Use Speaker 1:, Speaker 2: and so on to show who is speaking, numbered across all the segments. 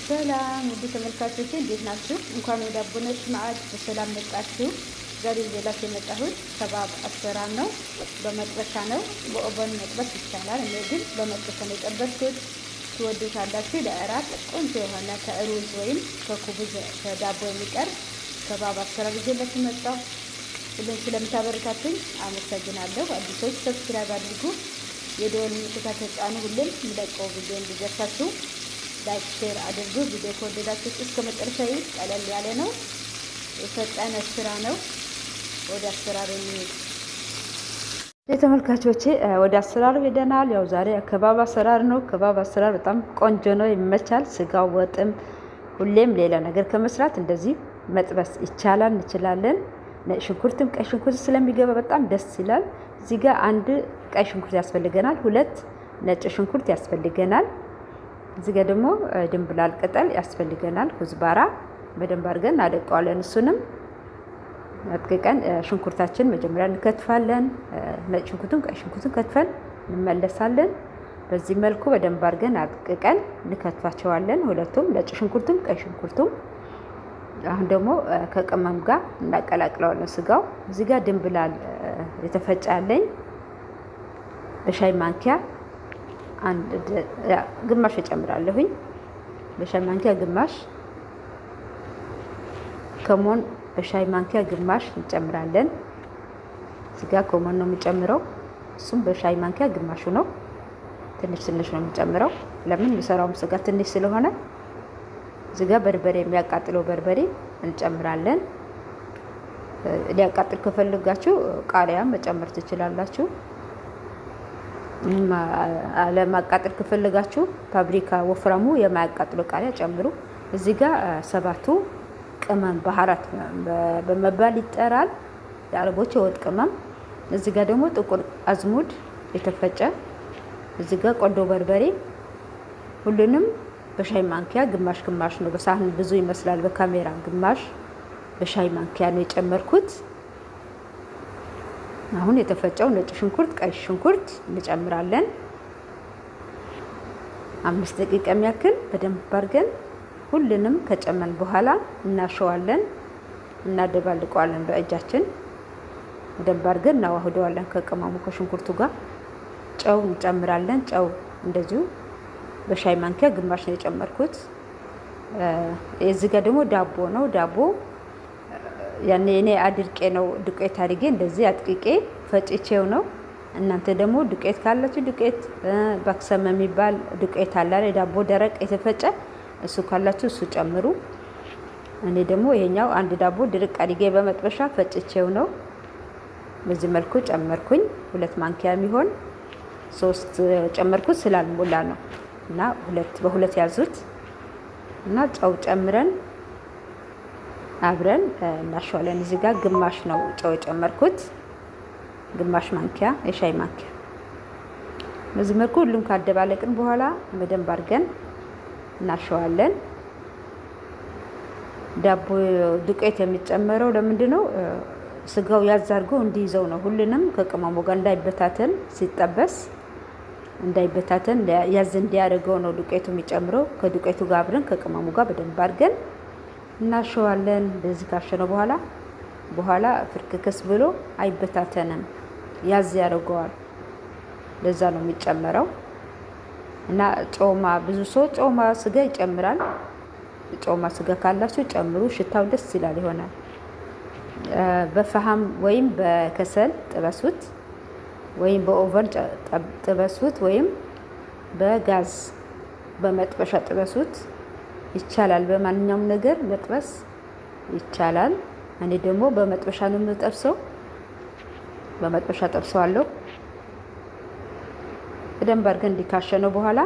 Speaker 1: ሰላም ውድ ተመልካቾቼ እንዴት ናችሁ? እንኳን ወደ አቦነሽ ማዕድ በሰላም መጣችሁ። ዛሬ ይዤላችሁ የመጣሁት ከባብ አሰራር ነው። በመጥበሻ ነው። በኦቨን መጥበስ ይቻላል። እኔ ግን በመጥበሻ ነው የጠበስኩት። ትወዱታላችሁ። ለእራት ቆንጆ የሆነ ከሩዝ ወይም ከኩብዝ ከዳቦ የሚቀርብ ከባብ አሰራር ይዤላችሁ መጣሁ። ሁሉም ስለምታበረታቱኝ አመሰግናለሁ። አዲሶች ሰብስክራይብ አድርጉ፣ የደወል ምልክቱን ተጫኑ። ሁሉም የሚለቀው ቪዲዮ እንዲደርሳችሁ ላይክ ሼር አድርጉ። ቪዲዮ ከወደዳችሁ እስከ መጨረሻ ይዩት። ቀለል ያለ ነው፣ የፈጠነ ስራ ነው። ወደ አሰራሩ እንሂድ። የተመልካቾቼ ወደ አሰራሩ ሄደናል። ያው ዛሬ ከባብ አሰራር ነው። ከባብ አሰራር በጣም ቆንጆ ነው፣ ይመቻል። ስጋው ወጥም ሁሌም ሌላ ነገር ከመስራት እንደዚህ መጥበስ ይቻላል፣ እንችላለን። ነጭ ሽንኩርትም ቀይ ሽንኩርት ስለሚገባ በጣም ደስ ይላል። እዚህ ጋር አንድ ቀይ ሽንኩርት ያስፈልገናል፣ ሁለት ነጭ ሽንኩርት ያስፈልገናል። እዚህ ጋር ደግሞ ድንብላል ቅጠል ያስፈልገናል። ኩዝባራ በደንብ አድርገን እናደቀዋለን። እሱንም አጥቅቀን ሽንኩርታችን መጀመሪያ እንከትፋለን። ነጭ ሽንኩርቱን ቀይ ሽንኩርቱን ከትፈን እንመለሳለን። በዚህ መልኩ በደንብ አድርገን አጥቅቀን እንከትፋቸዋለን፣ ሁለቱም ነጭ ሽንኩርቱም ቀይ ሽንኩርቱም። አሁን ደግሞ ከቅመም ጋር እናቀላቅለዋለን ስጋው። እዚህ ጋር ድንብላል የተፈጨ አለኝ በሻይ ማንኪያ ግማሽ እጨምራለሁኝ። በሻይ ማንኪያ ግማሽ ከሞን በሻይ ማንኪያ ግማሽ እንጨምራለን። እዚህ ጋር ከሞን ነው የሚጨምረው፣ እሱም በሻይ ማንኪያ ግማሹ ነው። ትንሽ ትንሽ ነው የሚጨምረው፣ ለምን የሚሰራውም ስጋ ትንሽ ስለሆነ። እዚህ ጋር በርበሬ፣ የሚያቃጥለው በርበሬ እንጨምራለን። ሊያቃጥል ከፈለጋችሁ ቃሪያ መጨመር ትችላላችሁ። ለማቃጠል ከፈለጋችሁ ፓብሪካ ወፍራሙ የማያቃጥለው ቃሪያ ጨምሩ። እዚህ ጋር ሰባቱ ቅመም ባህራት በመባል ይጠራል፣ የአረቦች የወጥ ቅመም። እዚህ ጋር ደግሞ ጥቁር አዝሙድ የተፈጨ፣ እዚህ ጋር ቆንዶ በርበሬ። ሁሉንም በሻይ ማንኪያ ግማሽ ግማሽ ነው። በሳህን ብዙ ይመስላል በካሜራ፣ ግማሽ በሻይ ማንኪያ ነው የጨመርኩት። አሁን የተፈጨው ነጭ ሽንኩርት ቀይ ሽንኩርት እንጨምራለን። 5 ደቂቃ የሚያክል በደንብ አድርገን ሁሉንም ከጨመን በኋላ እናሸዋለን፣ እናደባልቀዋለን። በእጃችን በደንብ አድርገን እናዋህደዋለን ከቅመሙ ከሽንኩርቱ ጋር። ጨው እንጨምራለን። ጨው እንደዚሁ በሻይ ማንኪያ ግማሽ ነው የጨመርኩት። እዚህ ጋር ደግሞ ዳቦ ነው። ዳቦ ያኔ እኔ አድርቄ ነው ዱቄት አድርጌ እንደዚህ አጥቂቄ ፈጭቼው ነው። እናንተ ደግሞ ዱቄት ካላችሁ ዱቄት ባክሰም የሚባል ዱቄት አለ፣ የዳቦ ደረቅ የተፈጨ እሱ ካላችሁ እሱ ጨምሩ። እኔ ደግሞ ይሄኛው አንድ ዳቦ ድርቅ አድርጌ በመጥበሻ ፈጭቼው ነው። በዚህ መልኩ ጨመርኩኝ። 2 ማንኪያ የሚሆን 3 ጨመርኩት ስላልሞላ ነው እና በሁለት ያዙት እና ጨው ጨምረን አብረን እናሸዋለን። እዚህ ጋር ግማሽ ነው ጨው የጨመርኩት፣ ግማሽ ማንኪያ የሻይ ማንኪያ። በዚህ መልኩ ሁሉም ካደባለቅን በኋላ በደንብ አድርገን እናሸዋለን። ዳቦ ዱቄት የሚጨመረው ለምንድን ነው? ስጋው ያዝ አድርጎ እንዲይዘው ነው። ሁሉንም ከቅመሙ ጋር እንዳይበታተን፣ ሲጠበስ እንዳይበታተን ያዝ እንዲያደርገው ነው ዱቄቱ የሚጨምረው። ከዱቄቱ ጋር አብረን ከቅመሙ ጋር በደንብ አድርገን እናሸዋለን። በዚህ ካሸነው በኋላ ፍርክክስ ብሎ አይበታተንም፣ ያዝ ያደርገዋል። ለዛ ነው የሚጨመረው። እና ጮማ፣ ብዙ ሰው ጮማ ስጋ ይጨምራል። ጮማ ስጋ ካላችሁ ጨምሩ፣ ሽታው ደስ ይላል ይሆናል። በፈሃም ወይም በከሰል ጥበሱት፣ ወይም በኦቨን ጥበሱት፣ ወይም በጋዝ በመጥበሻ ጥበሱት ይቻላል። በማንኛውም ነገር መጥበስ ይቻላል። እኔ ደግሞ በመጥበሻ ነው የምጠብሰው። በመጥበሻ ጠብሰዋለሁ። በደንብ አድርገን እንዲካሸነው በኋላ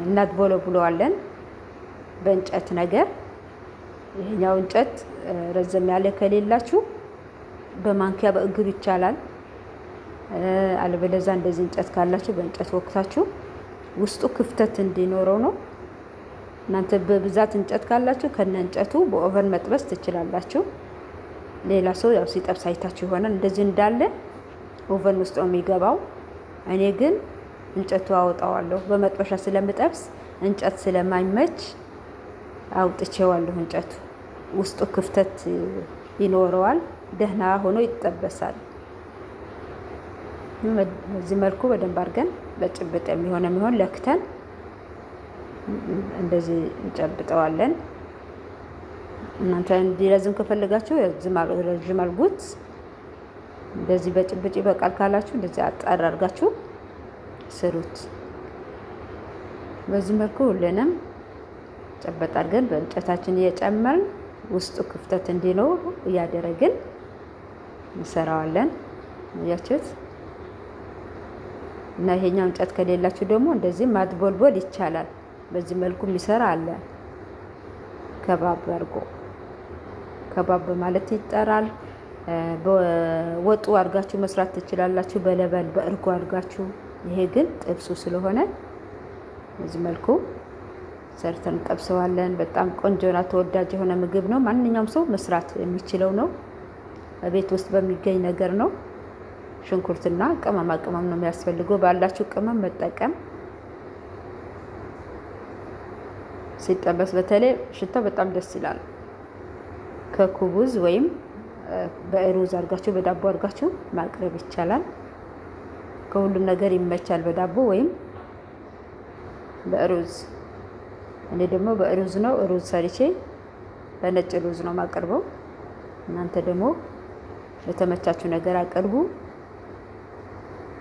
Speaker 1: እናድቦለቡለዋለን በእንጨት ነገር። ይሄኛው እንጨት ረዘም ያለ ከሌላችሁ በማንኪያ በእግር ይቻላል። አለበለዚያ እንደዚህ እንጨት ካላችሁ በእንጨት ወቅታችሁ ውስጡ ክፍተት እንዲኖረው ነው። እናንተ በብዛት እንጨት ካላችሁ ከነ እንጨቱ በኦቨን መጥበስ ትችላላችሁ። ሌላ ሰው ያው ሲጠብስ አይታችሁ ይሆናል። እንደዚህ እንዳለ ኦቨን ውስጥ ነው የሚገባው። እኔ ግን እንጨቱ አወጣዋለሁ በመጥበሻ ስለምጠብስ እንጨት ስለማይመች አውጥቼዋለሁ። እንጨቱ ውስጡ ክፍተት ይኖረዋል። ደህና ሆኖ ይጠበሳል። በዚህ መልኩ በደንብ አድርገን በጭብጥ የሚሆን ለክተን እንደዚህ እንጨብጠዋለን። እናንተ እንዲረዝም ከፈለጋችሁ ረዥም አድርጉት። እንደዚህ በጭብጭ ይበቃል ካላችሁ እንደዚህ አጣር አድርጋችሁ ስሩት። በዚህ መልኩ ሁሉንም ጨበጥ አድርገን በእንጨታችን እየጨመርን ውስጡ ክፍተት እንዲኖር እያደረግን እንሰራዋለን። ያችሁት እና ይሄኛው እንጨት ከሌላችሁ ደግሞ እንደዚህ ማድቦልቦል ይቻላል። በዚህ መልኩ የሚሰራ አለ። ከባብ አድርጎ ከባብ ማለት ይጠራል። በወጡ አድርጋችሁ መስራት ትችላላችሁ፣ በለበን በእርጎ አድርጋችሁ። ይሄ ግን ጥብሱ ስለሆነ በዚህ መልኩ ሰርተን እንጠብሰዋለን። በጣም ቆንጆና ተወዳጅ የሆነ ምግብ ነው። ማንኛውም ሰው መስራት የሚችለው ነው። ቤት ውስጥ በሚገኝ ነገር ነው። ሽንኩርትና ቅመማ ቅመም ነው የሚያስፈልገው። ባላችሁ ቅመም መጠቀም። ሲጠበስ በተለይ ሽታው በጣም ደስ ይላል። ከኩቡዝ ወይም በሩዝ አድርጋችሁ በዳቦ አድርጋችሁ ማቅረብ ይቻላል። ከሁሉም ነገር ይመቻል፣ በዳቦ ወይም በሩዝ። እኔ ደግሞ በሩዝ ነው። ሩዝ ሰርቼ በነጭ ሩዝ ነው ማቀርበው። እናንተ ደግሞ የተመቻችሁ ነገር አቅርቡ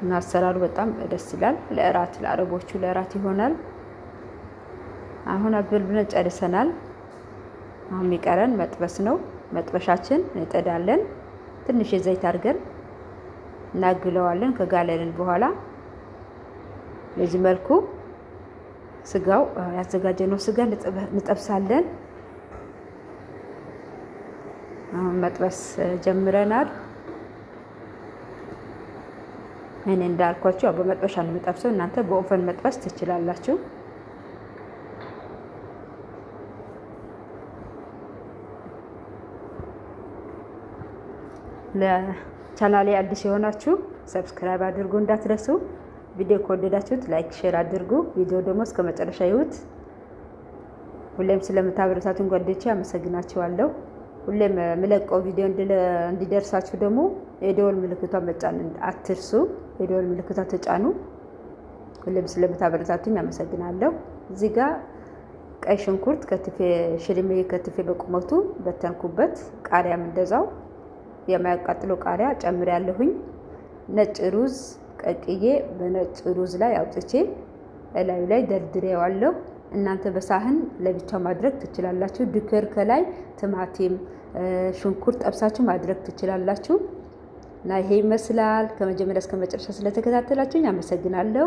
Speaker 1: እና አሰራሩ በጣም ደስ ይላል። ለእራት ለአረቦቹ ለእራት ይሆናል። አሁን አብልብለን ጨርሰናል። አሁን የሚቀረን መጥበስ ነው። መጥበሻችን እንጠዳለን። ትንሽ ዘይት አድርገን እናግለዋለን። ከጋለልን በኋላ በዚህ መልኩ ስጋው ያዘጋጀነው ስጋ እንጠብሳለን። አሁን መጥበስ ጀምረናል። እኔ እንዳልኳችሁ በመጥበሻ ነው የምጠብሰው። እናንተ በኦቨን መጥበስ ትችላላችሁ። ለቻናሌ አዲስ የሆናችሁ ሰብስክራይብ አድርጉ እንዳትረሱ። ቪዲዮ ከወደዳችሁት ላይክ፣ ሼር አድርጉ። ቪዲዮ ደግሞ እስከ መጨረሻ ይዩት። ሁሌም ስለምታበረታቱን ጓደኞቼ አመሰግናችኋለሁ። ሁሌም የምለቀው ቪዲዮ እንዲደርሳችሁ ደግሞ የደወል ምልክቷን መጫን አትርሱ። የደወል ምልክቷን ተጫኑ። ሁሌም ስለምታበረታቱኝ አመሰግናለሁ። እዚህ ጋር ቀይ ሽንኩርት ከትፌ ሽልሜ ከትፌ በቁመቱ በተንኩበት፣ ቃሪያም እንደዛው የማያቃጥለው ቃሪያ ጨምሬያለሁኝ። ነጭ ሩዝ ቀቅዬ በነጭ ሩዝ ላይ አውጥቼ እላዩ ላይ ደርድሬዋለሁ። እናንተ በሳህን ለብቻው ማድረግ ትችላላችሁ። ድክር ከላይ ቲማቲም፣ ሽንኩርት ጠብሳችሁ ማድረግ ትችላላችሁ። እና ይሄ ይመስላል። ከመጀመሪያ እስከ መጨረሻ ስለተከታተላችሁኝ አመሰግናለሁ።